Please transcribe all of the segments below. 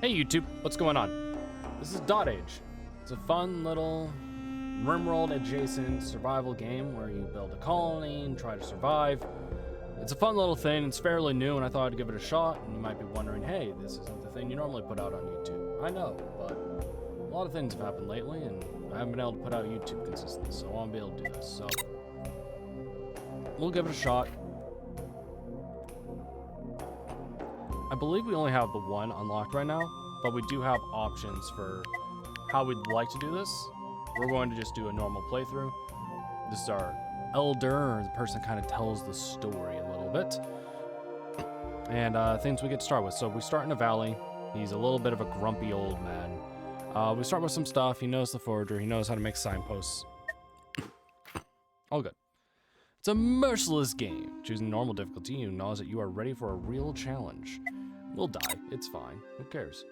Hey YouTube, what's going on? This is Dotage. It's a fun little RimWorld adjacent survival game where you build a colony and try to survive. It's a fun little thing, it's fairly new and I thought I'd give it a shot, and you might be wondering, hey, this isn't the thing you normally put out on YouTube. I know, but a lot of things have happened lately and I haven't been able to put out YouTube consistently, so I want to be able to do this, so we'll give it a shot. I believe we only have the one unlocked right now, but we do have options for how we'd like to do this. We're going to just do a normal playthrough. This is our elder, or the person kind of tells the story a little bit. And things we get to start with. So we start in a valley. He's a little bit of a grumpy old man. We start with some stuff. He knows the forager. He knows how to make signposts. All good. It's a merciless game. Choosing normal difficulty, you acknowledge that you are ready for a real challenge. We'll die. It's fine. Who cares?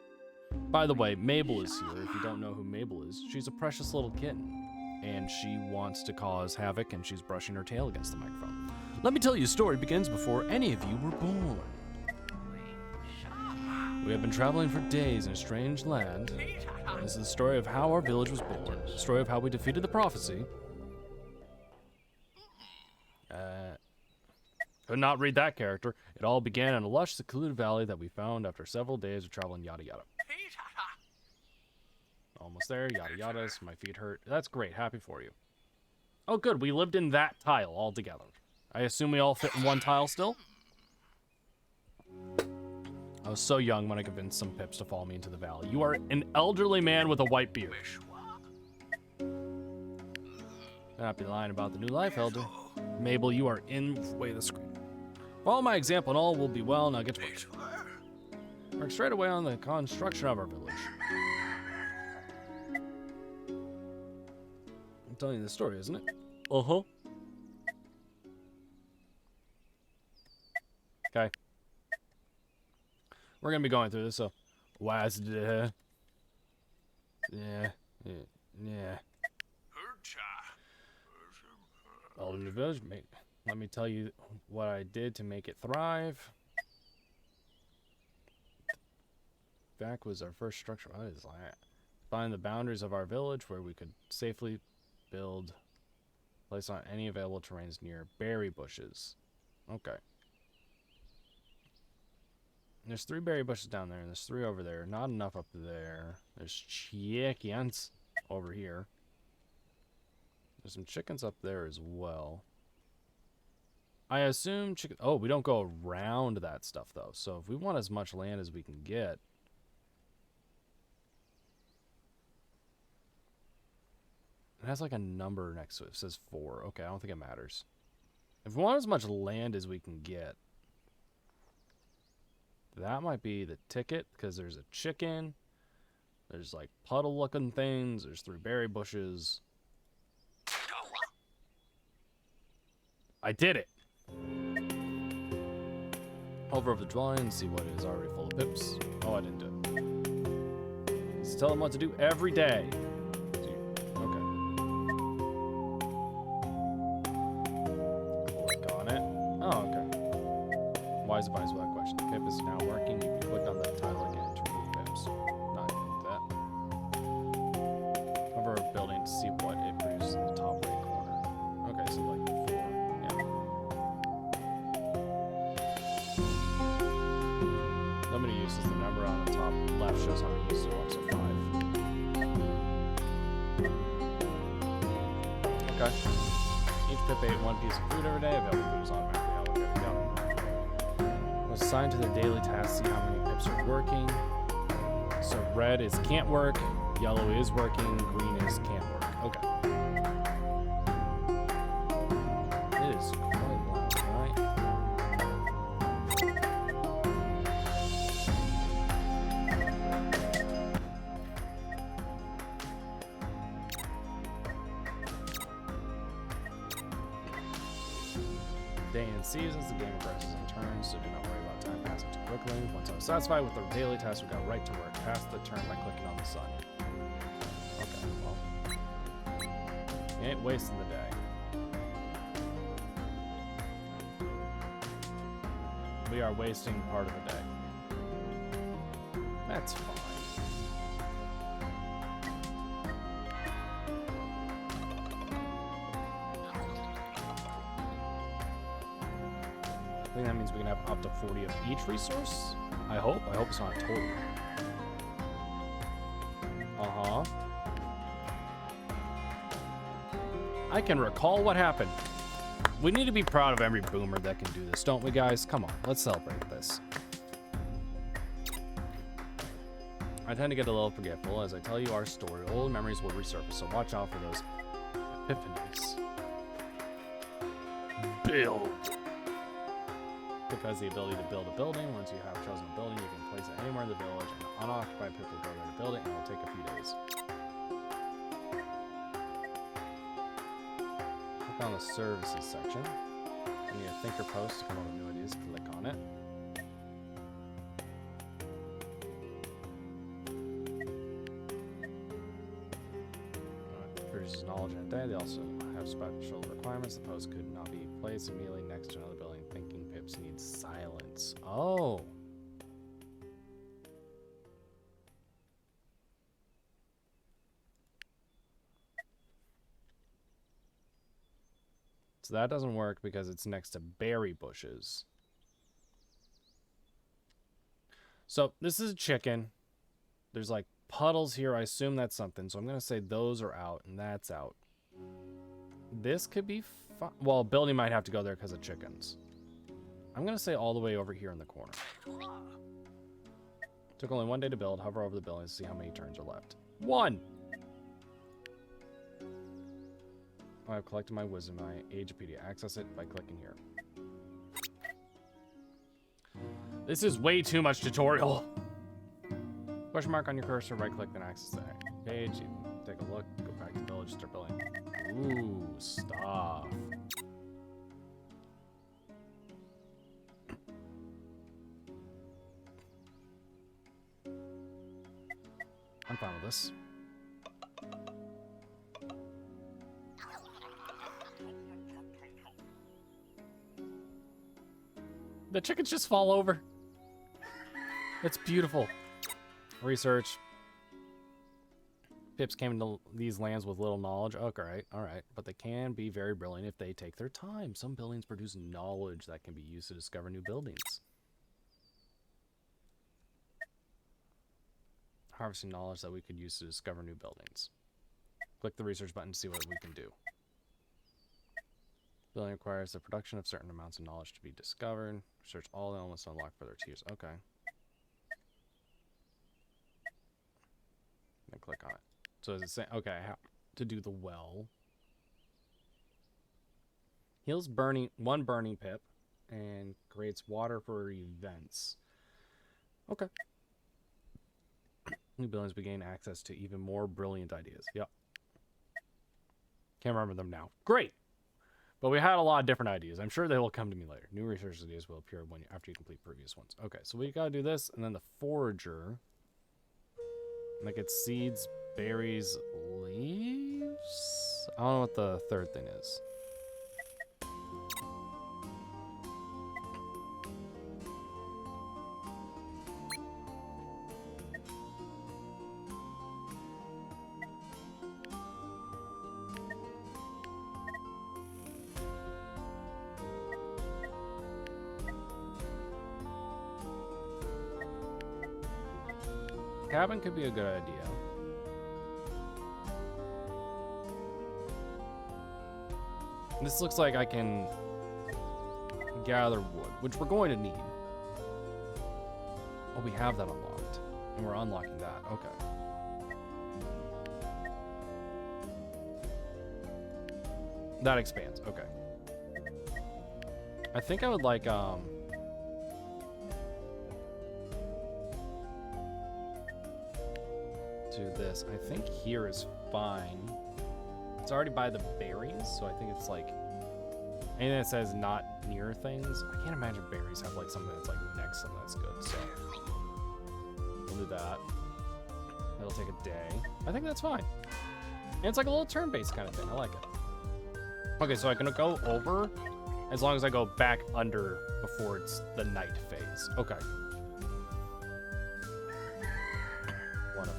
By the way, Mabel is here. If you don't know who Mabel is, she's a precious little kitten. And she wants to cause havoc, and she's brushing her tail against the microphone. Let me tell you, a story begins before any of you were born. We have been traveling for days in a strange land. This is the story of how our village was born. The story of how we defeated the prophecy. Could not read that character. It all began in a lush, secluded valley that we found after several days of traveling, yada yada. Almost there, yada yadas. My feet hurt. That's great. Happy for you. Oh, good. We lived in that tile all together. I assume we all fit in one tile still? I was so young when I convinced some pips to follow me into the valley. You are an elderly man with a white beard. Not be lying about the new life, elder. Mabel, you are in the way of the screen. Follow my example and all will be well. Now get to work. Work straight away on the construction of our village. I'm telling you the story, isn't it? Uh-huh. Okay. We're gonna be going through this, so yeah. All in the village, mate. Let me tell you what I did to make it thrive. Back was our first structure. What is that? Find the boundaries of our village where we could safely build. Place on any available terrains near berry bushes. Okay. There's 3 berry bushes down there, and there's 3 over there. Not enough up there. There's chickens over here. There's some chickens up there as well. I assume chicken. Oh, we don't go around that stuff though. So if we want as much land as we can get, it has like a number next to it. It says 4. Okay, I don't think it matters. If we want as much land as we can get, that might be the ticket, because there's a chicken. There's like puddle looking things. There's 3 berry bushes. I did it. Over the dwelling and see what is already full of pips. Oh, I didn't do it. Just tell them what to do every day. Okay. Click on it. Oh, okay. Wise advice without question. Pip is now working. You can click on that tile again to remove pips. Not gonna do that. Hover a building to see what it produces in the top right corner. Okay, so like 4. Limited use is the number on the top left shows how many uses there are, so 5. Okay. Each pip ate 1 piece of food every day. Available food is automatically allocated. Go. Was assigned to the daily task, see how many pips are working. So red is can't work, yellow is working, green is can't work. Okay. It is quite loud, right? Day and seasons, the game progresses in turns, so do not worry about time passing too quickly. Once I'm satisfied with the daily task, we got right to work. Pass the turn by clicking on the sun. Okay, well. You ain't wasting the day. We are wasting part of the day. That's fine. I think that means we can have up to 40 of each resource. I hope. I hope it's not total. Uh-huh. I can recall what happened. We need to be proud of every boomer that can do this, don't we, guys? Come on, let's celebrate this. I tend to get a little forgetful. As I tell you our story, old memories will resurface, so watch out for those epiphanies. Build. Pip has the ability to build a building. Once you have chosen a building, you can place it anywhere in the village, and the unoccupied Pip will go there to build it, and it will take a few days. Click on the services section. You need a thinker post to come up with new ideas. Click on it. Produces knowledge in a day. They also have special requirements. The post could not be placed immediately next to another building. Thinking Pips need silence. Oh. So that doesn't work because it's next to berry bushes. So this is a chicken. There's like puddles here. I assume that's something. So I'm going to say those are out and that's out. This could be fun. Well, building might have to go there because of chickens. I'm going to say all the way over here in the corner. Took only 1 day to build. Hover over the building to see how many turns are left. 1! I've collected my wisdom, my Agepedia. Access it by clicking here. This is way too much tutorial. Question mark on your cursor, right click, then access the page. You can take a look, go back to the village, start building. Ooh, stuff. I'm fine with this. The chickens just fall over. It's beautiful. Research. Pips came into these lands with little knowledge. Okay, all right. But they can be very brilliant if they take their time. Some buildings produce knowledge that can be used to discover new buildings. Harvesting knowledge that we could use to discover new buildings. Click the research button to see what we can do. Building requires the production of certain amounts of knowledge to be discovered. Search all the elements to unlock further tiers. Okay. Then click on it. So is it saying, okay, I have to do the well. Heals one burning pip and creates water for events. Okay. New buildings we gain access to even more brilliant ideas. Yep. Can't remember them now. Great. But we had a lot of different ideas. I'm sure they will come to me later. New research ideas will appear after you complete previous ones. Okay, so we gotta do this, and then the forager. Like it's seeds, berries, leaves? I don't know what the third thing is. Cabin could be a good idea. This looks like I can gather wood, which we're going to need. Oh, we have that unlocked. And we're unlocking that. Okay. That expands. Okay. I think I would like, do this. I think here is fine. It's already by the berries, so I think it's like anything that says not near things. I can't imagine berries have like something that's like next to something that's good, so we'll do that. It'll take a day. I think that's fine. And it's like a little turn-based kind of thing. I like it. Okay, so I can go over as long as I go back under before it's the night phase. Okay.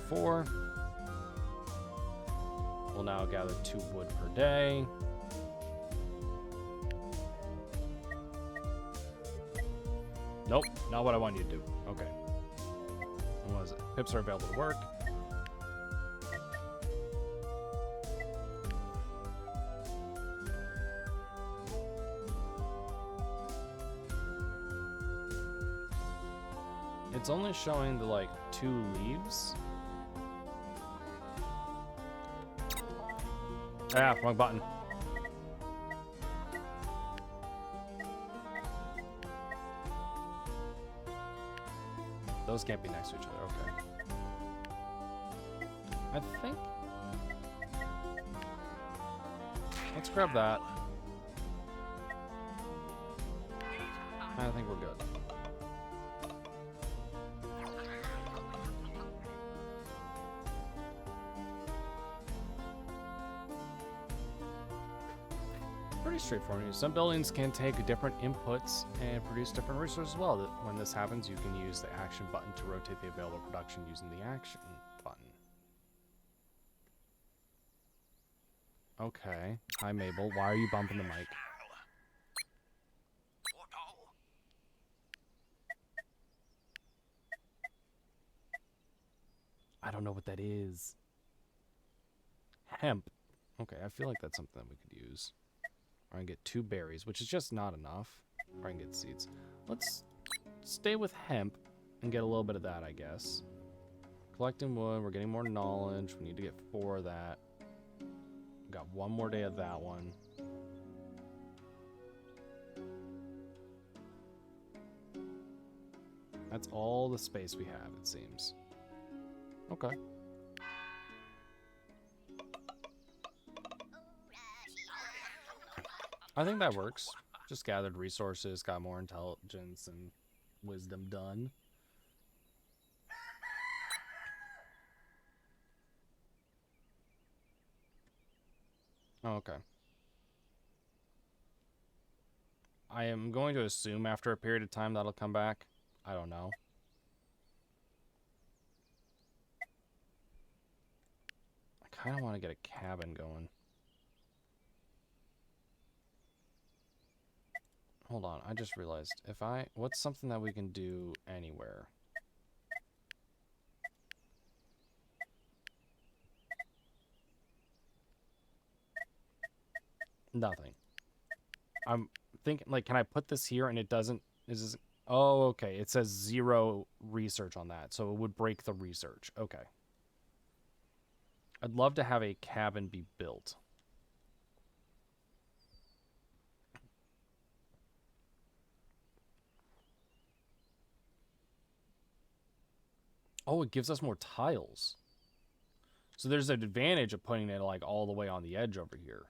4. We'll now gather 2 wood per day. Nope, not what I want you to do. Okay. What was it? Pips are available to work. It's only showing the, like, 2 leaves. Ah, wrong button. Those can't be next to each other, okay. I think... Let's grab that. I think we're good. Pretty straightforward. Some buildings can take different inputs and produce different resources as well. When this happens, you can use the action button to rotate the available production using the action button. Okay. Hi, Mabel. Why are you bumping the mic? I don't know what that is. Hemp. Okay, I feel like that's something that we could use. Or I can get 2 berries, which is just not enough. Or I can get seeds. Let's stay with hemp and get a little bit of that, I guess. Collecting wood, we're getting more knowledge. We need to get 4 of that. We got 1 more day of that one. That's all the space we have, it seems. Okay. I think that works. Just gathered resources, got more intelligence and wisdom done. Oh, okay. I am going to assume after a period of time that'll come back. I don't know. I kind of want to get a cabin going. Hold on, I just realized what's something that we can do anywhere? Nothing. I'm thinking, like, can I put this here and it doesn't, oh, okay, it says 0 research on that, so it would break the research. Okay. I'd love to have a cabin be built. Oh, it gives us more tiles. So there's an advantage of putting it, like, all the way on the edge over here.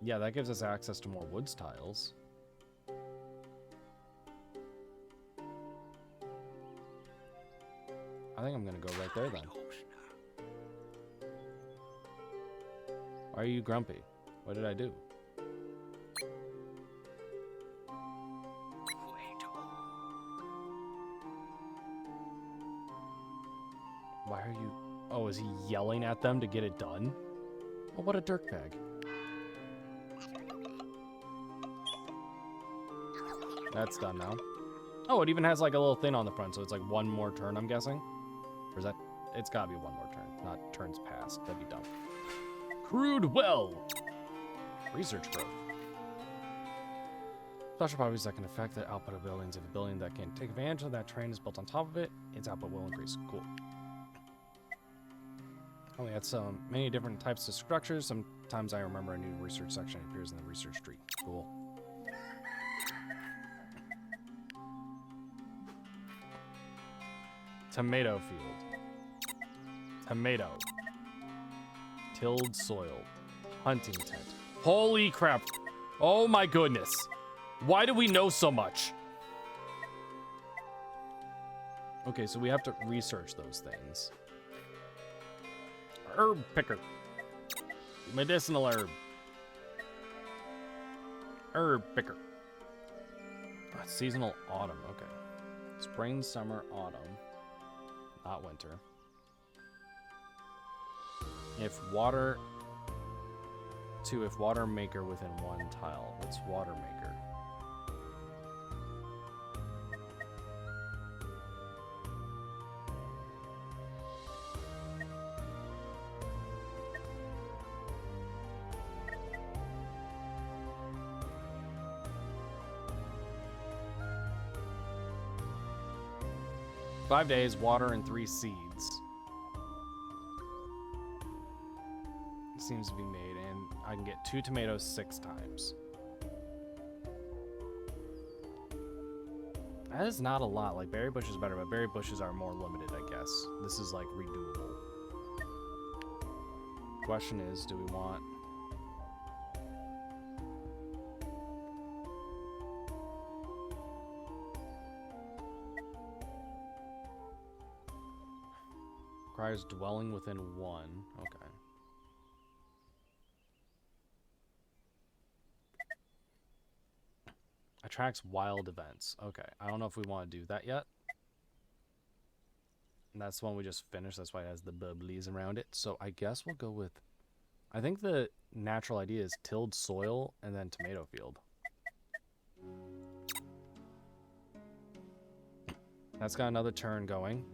Yeah, that gives us access to more woods tiles. I think I'm gonna go right there then. Why are you grumpy? What did I do? Why are you... Oh, is he yelling at them to get it done? Oh, what a dirtbag. That's done now. Oh, it even has like a little thing on the front, so it's like 1 more turn, I'm guessing? Or is that... It's gotta be 1 more turn, not turns past. That'd be dumb. Crude well! Research growth. Special properties that can affect the output of buildings. If a building that can take advantage of that terrain is built on top of it, its output will increase. Cool. Oh, we had so many different types of structures. Sometimes I remember a new research section appears in the research tree. Cool. Tomato field. Tomato. Tilled soil. Hunting tent. Holy crap. Oh my goodness. Why do we know so much? Okay, so we have to research those things. Herb picker. Medicinal herb. Herb picker. Seasonal autumn. Okay. Spring, summer, autumn. Hot winter. If water maker within one tile. What's water maker? Five days, water, and 3 seeds. Seems to be made, and I can get 2 tomatoes 6 times. That is not a lot. Like, berry bush is better, but berry bushes are more limited, I guess. This is, like, redoable. Question is, do we want... Requires dwelling within 1. Okay. Attracts wild events. Okay. I don't know if we want to do that yet. And that's the one we just finished. That's why it has the bubblies around it. So I guess we'll go with... I think the natural idea is tilled soil and then tomato field. That's got another turn going.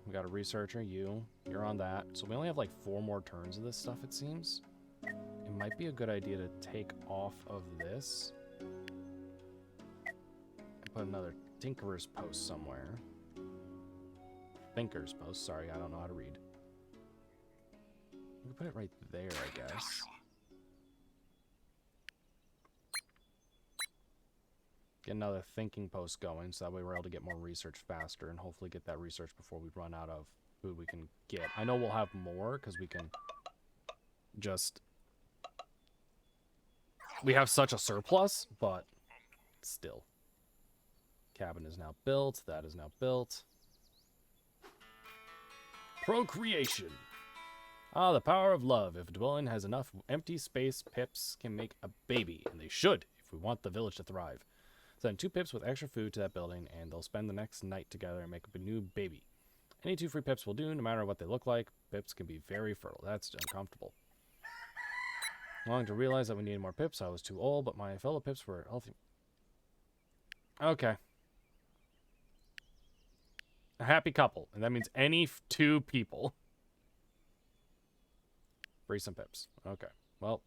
We got a researcher, you're on that. So we only have like 4 more turns of this stuff, it seems. It might be a good idea to take off of this and put another Tinkerer's Post somewhere. Thinker's Post, sorry, I don't know how to read. We can put it right there, I guess. Get another thinking post going, so that way we're able to get more research faster and hopefully get that research before we run out of food we can get. I know we'll have more because we can just... We have such a surplus, but still. Cabin is now built. That is now built. Procreation. Ah, the power of love. If a dwelling has enough empty space, pips can make a baby, and they should if we want the village to thrive. Send 2 pips with extra food to that building, and they'll spend the next night together and make up a new baby. Any 2 free pips will do, no matter what they look like. Pips can be very fertile. That's uncomfortable. Long to realize that we needed more pips. I was too old, but my fellow pips were healthy. Okay. A happy couple, and that means any 2 people. Free some pips. Okay. Well.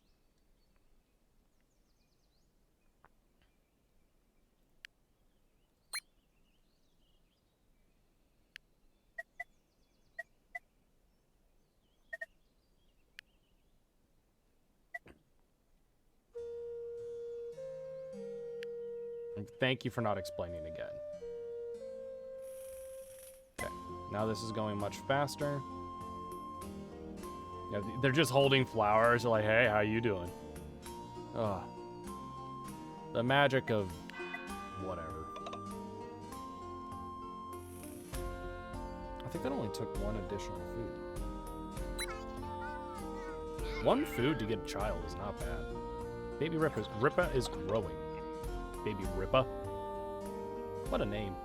And thank you for not explaining again. Okay, now this is going much faster. Yeah, they're just holding flowers. They're like, hey, how you doing? Ugh. The magic of whatever. I think that only took 1 additional food. 1 food to get a child is not bad. Baby Rippa is growing. Baby Rippa. What a name.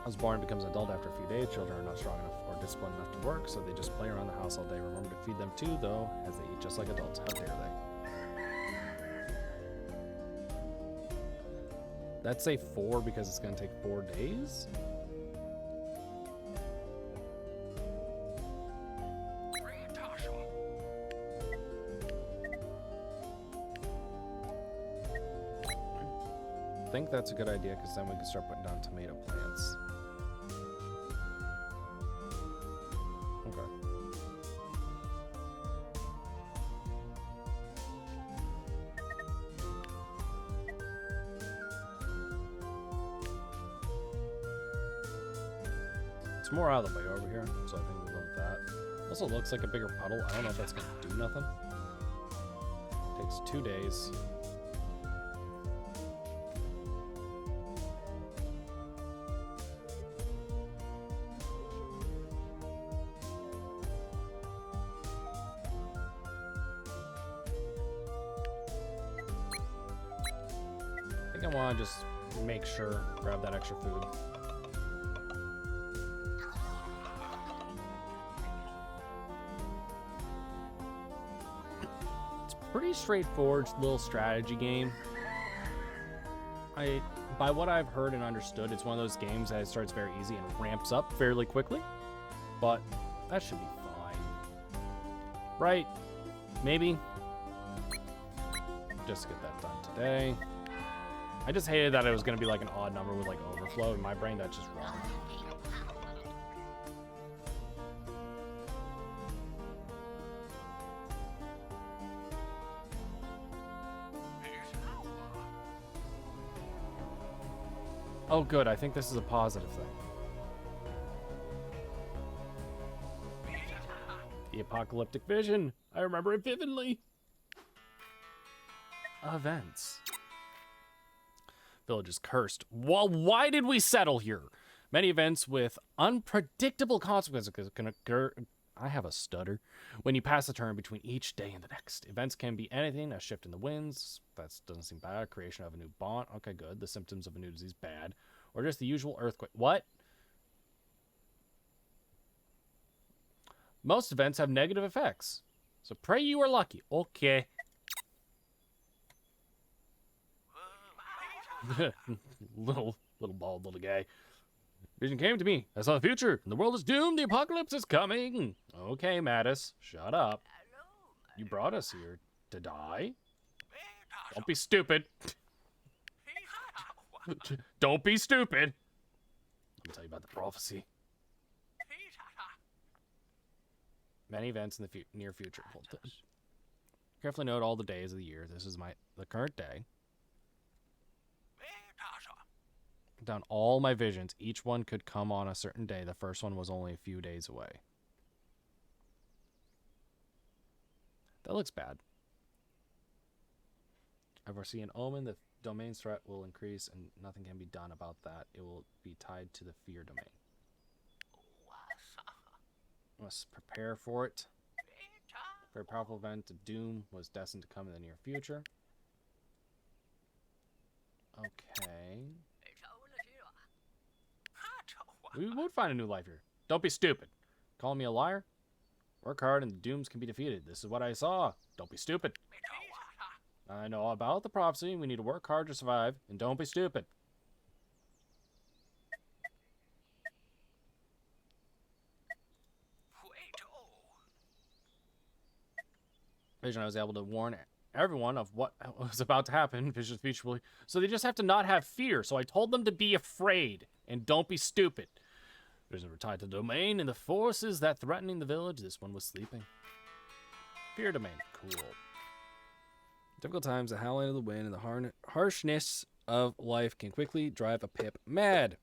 As born becomes an adult after a few days, children are not strong enough or disciplined enough to work, so they just play around the house all day. Remember to feed them too, though, as they eat just like adults. How dare they? That's a 4 because it's going to take 4 days? I think that's a good idea because then we can start putting down tomato plants. Okay. It's more out of the way over here, so I think we'll go with that. Also looks like a bigger puddle. I don't know if that's going to do nothing. Takes 2 days. think I want to just make sure, grab that extra food. It's a pretty straightforward little strategy game. By what I've heard and understood, it's one of those games that starts very easy and ramps up fairly quickly. But that should be fine. Right? Maybe? Just get that done today. I just hated that it was going to be like an odd number with like overflow. In my brain, that's just wrong. Oh, good. I think this is a positive thing. The apocalyptic vision. I remember it vividly. Events. Village is cursed. Well, why did we settle here? Many events with unpredictable consequences can occur. I have a stutter. When you pass the turn between each day and the next. Events can be anything. A shift in the winds. That doesn't seem bad. Creation of a new bond. Okay, good. The symptoms of a new disease. Bad. Or just the usual earthquake. What? Most events have negative effects. So pray you are lucky. Okay. little bald little guy. Vision came to me. I saw the future. The world is doomed. The apocalypse is coming. Okay, Mattis. Shut up. You brought us here to die? Don't be stupid. Don't be stupid. Let me tell you about the prophecy. Many events in the near future. Carefully note all the days of the year. This is the current day. Put down all my visions. Each one could come on a certain day. The first one was only a few days away. That looks bad. I foresee an omen. The domain's threat will increase, and nothing can be done about that. It will be tied to the fear domain. Must prepare for it. A very powerful event of doom was destined to come in the near future. Okay. We would find a new life here. Don't be stupid. Call me a liar? Work hard and the dooms can be defeated. This is what I saw. Don't be stupid. I know about the prophecy. We need to work hard to survive, and don't be stupid. Vision, I was able to warn everyone of what was about to happen. Vision's future will... So they just have to not have fear. So I told them to be afraid, and don't be stupid. Vision were tied to the domain and the forces that threatening the village. This one was sleeping. Fear domain. Cool. Difficult times, the howling of the wind, and the harshness of life can quickly drive a pip mad.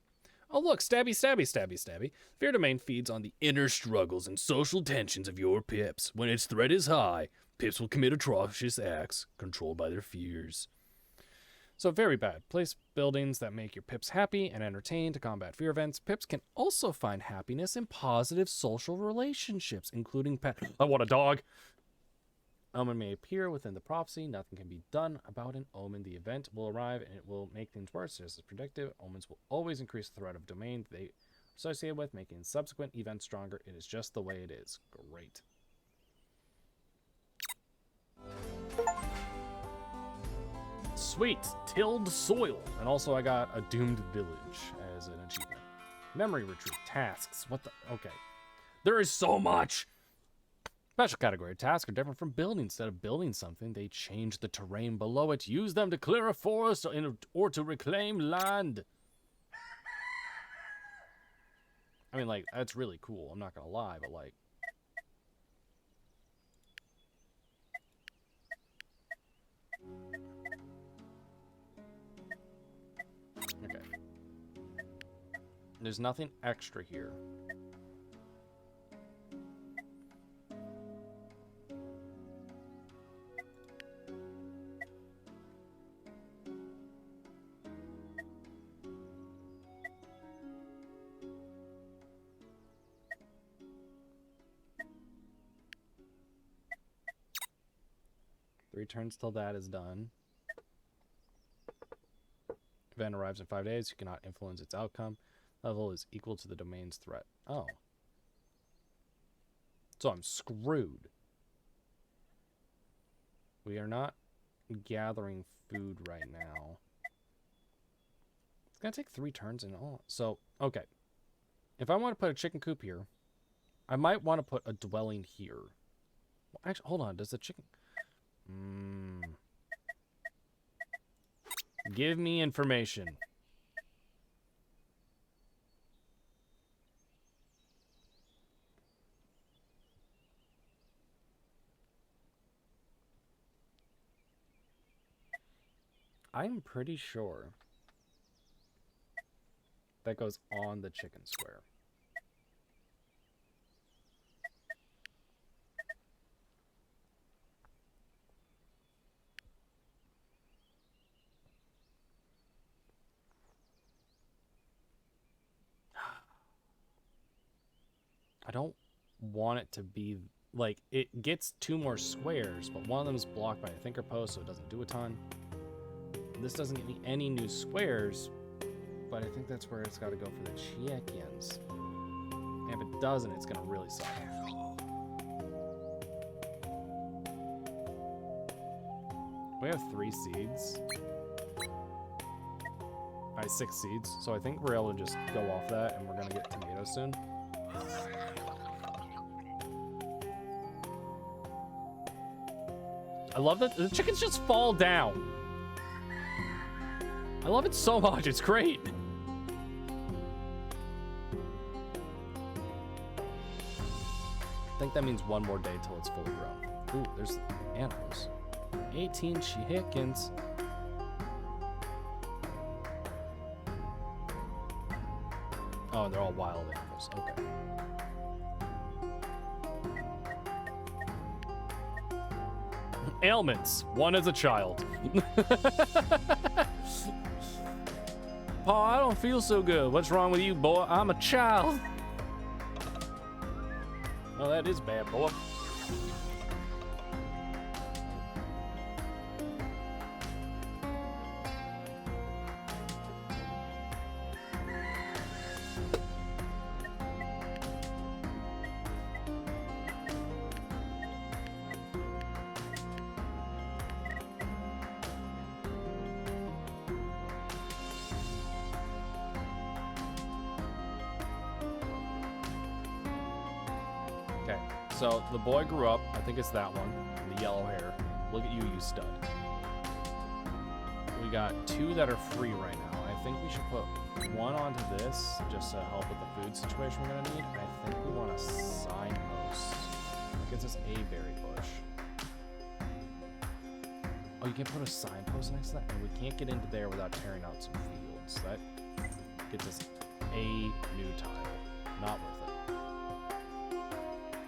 Oh, look, stabby, stabby, stabby, stabby. Fear domain feeds on the inner struggles and social tensions of your pips. When its threat is high, pips will commit atrocious acts controlled by their fears. So very bad. Place buildings that make your pips happy and entertained to combat fear events. Pips can also find happiness in positive social relationships, including pet. I want a dog. Omen may appear within the prophecy. Nothing can be done about an omen. The event will arrive and it will make things worse. Just as predictive, omens will always increase the threat of domain they are associated with, making subsequent events stronger. It is just the way it is. Great. Sweet. Tilled soil. And also I got a doomed village as an achievement. Memory retreat. Tasks. What the... Okay. There is so much! Special category tasks are different from building. Instead of building something, they change the terrain below it. Use them to clear a forest or to reclaim land. I mean, like, that's really cool. I'm not gonna lie, but like... Okay. There's nothing extra here. Turns till that is done. event arrives in 5 days. You cannot influence its outcome. Level is equal to the domain's threat. Oh. So I'm screwed. We are not gathering food right now. It's going to take 3 turns and all. So, okay. If I want to put a chicken coop here, I might want to put a dwelling here. Well, actually, hold on. Does the chicken... Give me information. I'm pretty sure that goes on the chicken square. I don't want it to be like it gets 2 more squares, but one of them is blocked by a thinker post, so it doesn't do a ton. This doesn't get me any new squares, but I think that's where it's got to go for the chickens. And if it doesn't, it's gonna really suck. We have 3 seeds. I have 6 seeds, so I think we're able to just go off that, and we're gonna get tomatoes soon. I love that the chickens just fall down. I love it so much. It's great. I think that means 1 more day till it's fully grown. Ooh, there's animals. 18 chickens. Oh, and they're all wild animals. Okay. Ailments. 1 as a child. Pa, I don't feel so good. What's wrong with you, boy? I'm a child. Oh, that is bad, boy. So the boy grew up. I think it's that one. The yellow hair. Look at you, you stud. We got 2 that are free right now. I think we should put 1 onto this just to help with the food situation we're gonna need. I think we want a signpost. That gets us a berry bush. Oh, you can put a signpost next to that? And we can't get into there without tearing out some fields. That gets us a new tile. Not worth it.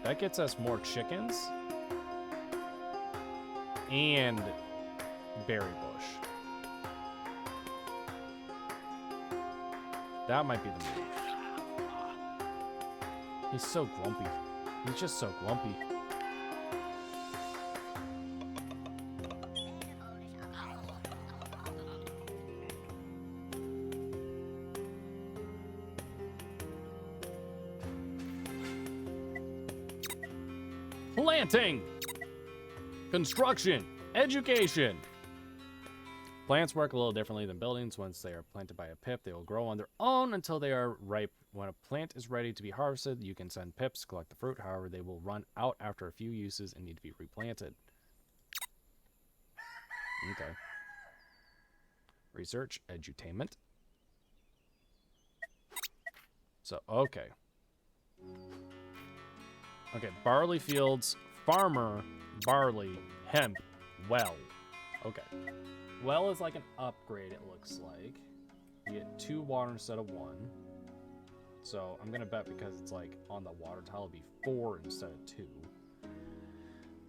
That gets us more chickens and berry bush. That might be the move. He's so grumpy. He's just so grumpy. Planting, construction, education. Plants work a little differently than buildings. Once they are planted by a pip, they will grow on their own until they are ripe. When a plant is ready to be harvested, you can send pips to collect the fruit. However, they will run out after a few uses and need to be replanted. Okay. Research, edutainment. So, okay. Okay, barley fields, farmer, barley, hemp, well. Okay. Well is like an upgrade, it looks like. You get 2 water instead of 1. So I'm going to bet because it's like on the water tile, it'll be 4 instead of 2.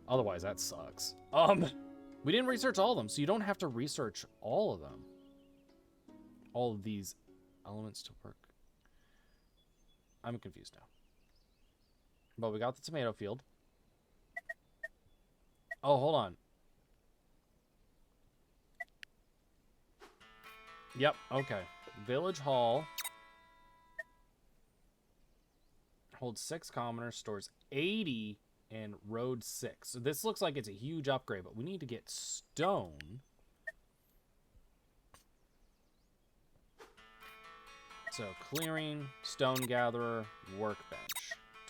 Otherwise, that sucks. We didn't research all of them, so you don't have to research all of them. All of these elements to work. I'm confused now. But we got the tomato field. Oh, hold on. Yep, okay. Village Hall holds 6 commoners, stores 80 in Road 6. So this looks like it's a huge upgrade, but we need to get stone. So clearing, stone gatherer, workbench,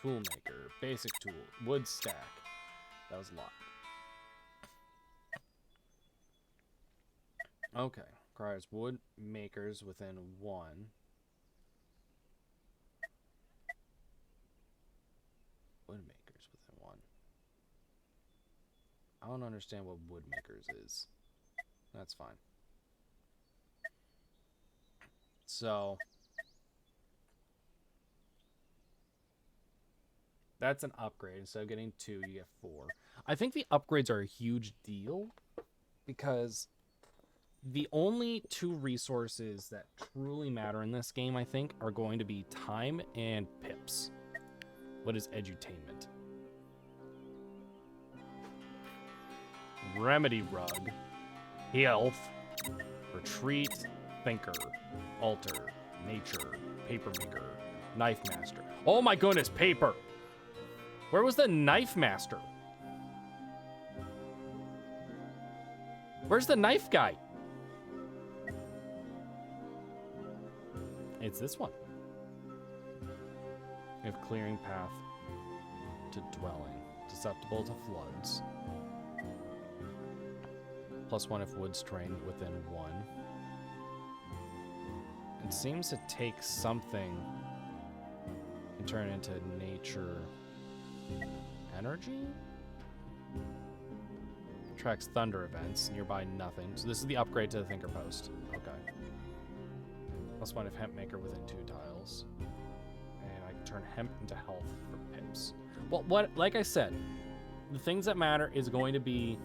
tool maker, basic tool, wood stack. That was a lot. Okay, requires wood makers within 1. Wood makers within 1. I don't understand what wood makers is. That's fine. So that's an upgrade. Instead of getting 2, you get 4. I think the upgrades are a huge deal because the only 2 resources that truly matter in this game, I think, are going to be time and pips. What is edutainment? Remedy rug, health, retreat, thinker, altar, nature, paper maker, knife master. Oh my goodness, paper! Where was the knife master? Where's the knife guy? It's this one. We have clearing path to dwelling, susceptible to floods. +1 if wood's terrain within 1. It seems to take something and turn it into nature energy? Tracks thunder events, nearby nothing. So this is the upgrade to the thinker post. Okay. +1 if hemp maker within 2 tiles. And I can turn hemp into health for pips. Well, like I said, the things that matter is going to be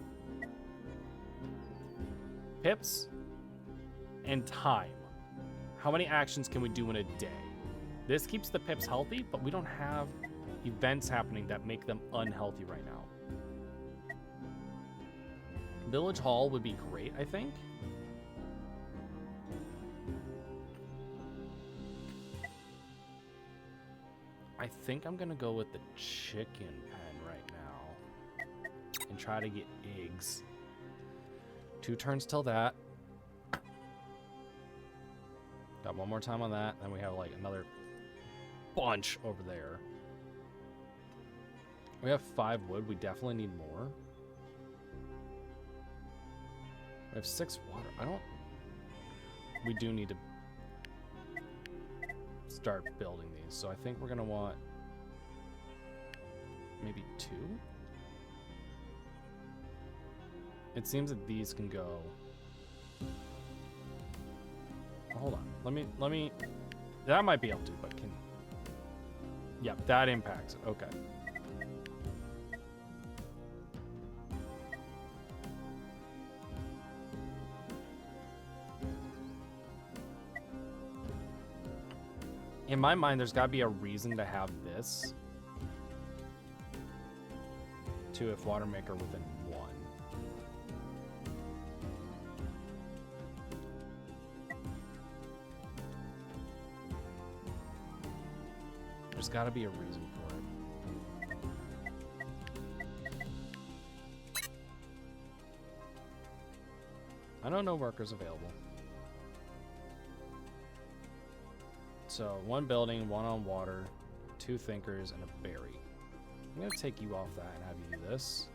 pips and time. How many actions can we do in a day? This keeps the pips healthy, but we don't have events happening that make them unhealthy right now. Village Hall would be great, I think. I think I'm gonna go with the chicken pen right now and try to get eggs. 2 turns till that. Got 1 more time on that. Then we have like another bunch over there. We have 5 wood. We definitely need more. We have 6 water. We do need to start building these. So I think we're going to want maybe 2. It seems that these can go. Hold on. Let me. That might be able to, but can. Yep, that impacts it. Okay. In my mind, there's got to be a reason to have this. 2 if water maker within 1. There's got to be a reason for it. I don't know workers available. So 1 building, 1 on water, 2 thinkers, and a berry. I'm gonna take you off that and have you do this.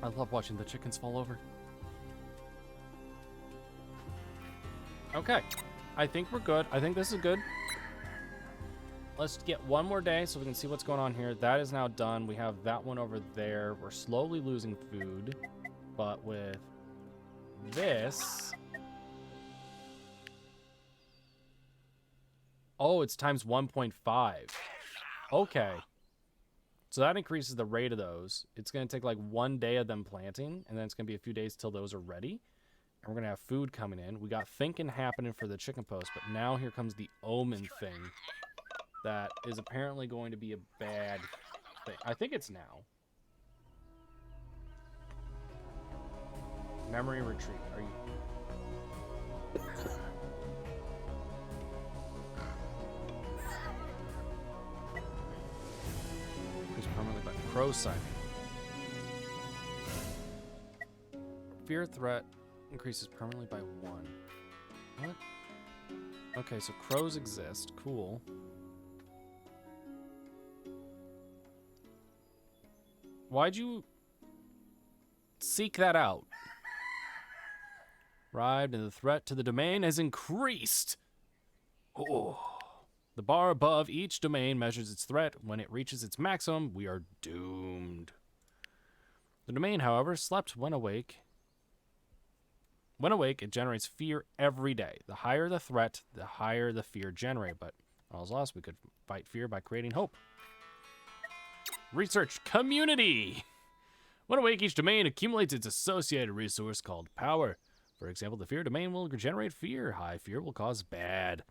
I love watching the chickens fall over. Okay, I think we're good. I think this is good. Let's get 1 more day so we can see what's going on here. That is now done. We have that one over there. We're slowly losing food, but with this... Oh, it's times 1.5. Okay. So that increases the rate of those. It's going to take like 1 day of them planting, and then it's going to be a few days till those are ready. And we're going to have food coming in. We got thinking happening for the chicken post, but now here comes the omen thing that is apparently going to be a bad thing. I think it's now. Memory retreat. Are you... Permanently by crow sighting. Fear threat increases permanently by 1. What? Okay, so crows exist. Cool. Why'd you seek that out? Arrived and the threat to the domain has increased. Oh. The bar above each domain measures its threat. When it reaches its maximum, we are doomed. The domain, however, slept when awake. When awake, it generates fear every day. The higher the threat, the higher the fear generated. But all's lost, we could fight fear by creating hope. Research community. When awake, each domain accumulates its associated resource called power. For example, the fear domain will generate fear. High fear will cause bad.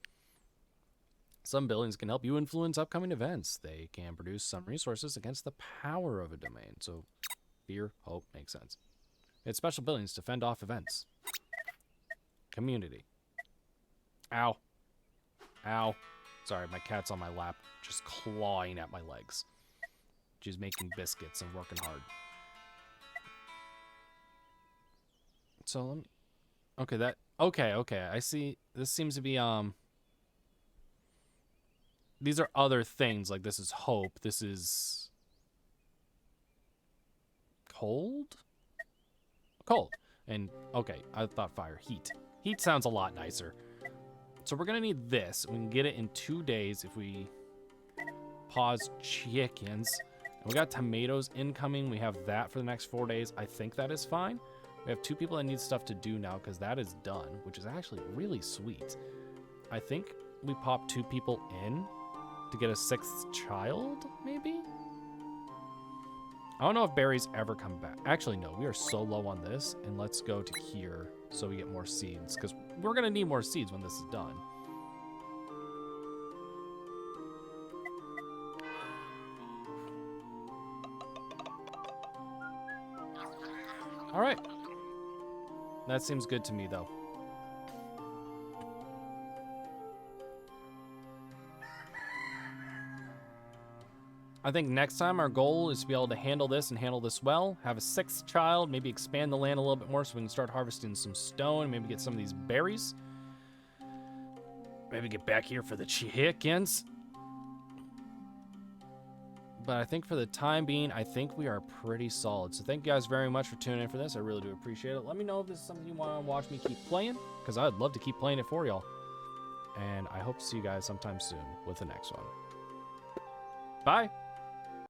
Some buildings can help you influence upcoming events. They can produce some resources against the power of a domain. So, fear, hope, makes sense. It's special buildings to fend off events. Community. Ow. Ow. Sorry, my cat's on my lap, just clawing at my legs. She's making biscuits and working hard. So, let me... Okay, that... Okay, I see. This seems to be, These are other things, like this is hope, this is... Cold? Cold. And, okay, I thought fire. Heat. Heat sounds a lot nicer. So we're gonna need this. We can get it in 2 days if we pause chickens. And we got tomatoes incoming. We have that for the next 4 days. I think that is fine. We have 2 people that need stuff to do now because that is done, which is actually really sweet. I think we pop 2 people in to get a 6th child, maybe? I don't know if berries ever come back. Actually, no, we are so low on this, and let's go to here so we get more seeds, because we're going to need more seeds when this is done. All right. That seems good to me, though. I think next time our goal is to be able to handle this and handle this well, have a 6th child, maybe expand the land a little bit more so we can start harvesting some stone, maybe get some of these berries. Maybe get back here for the chickens. But I think for the time being, I think we are pretty solid. So thank you guys very much for tuning in for this. I really do appreciate it. Let me know if this is something you want to watch me keep playing, because I'd love to keep playing it for y'all. And I hope to see you guys sometime soon with the next one. Bye!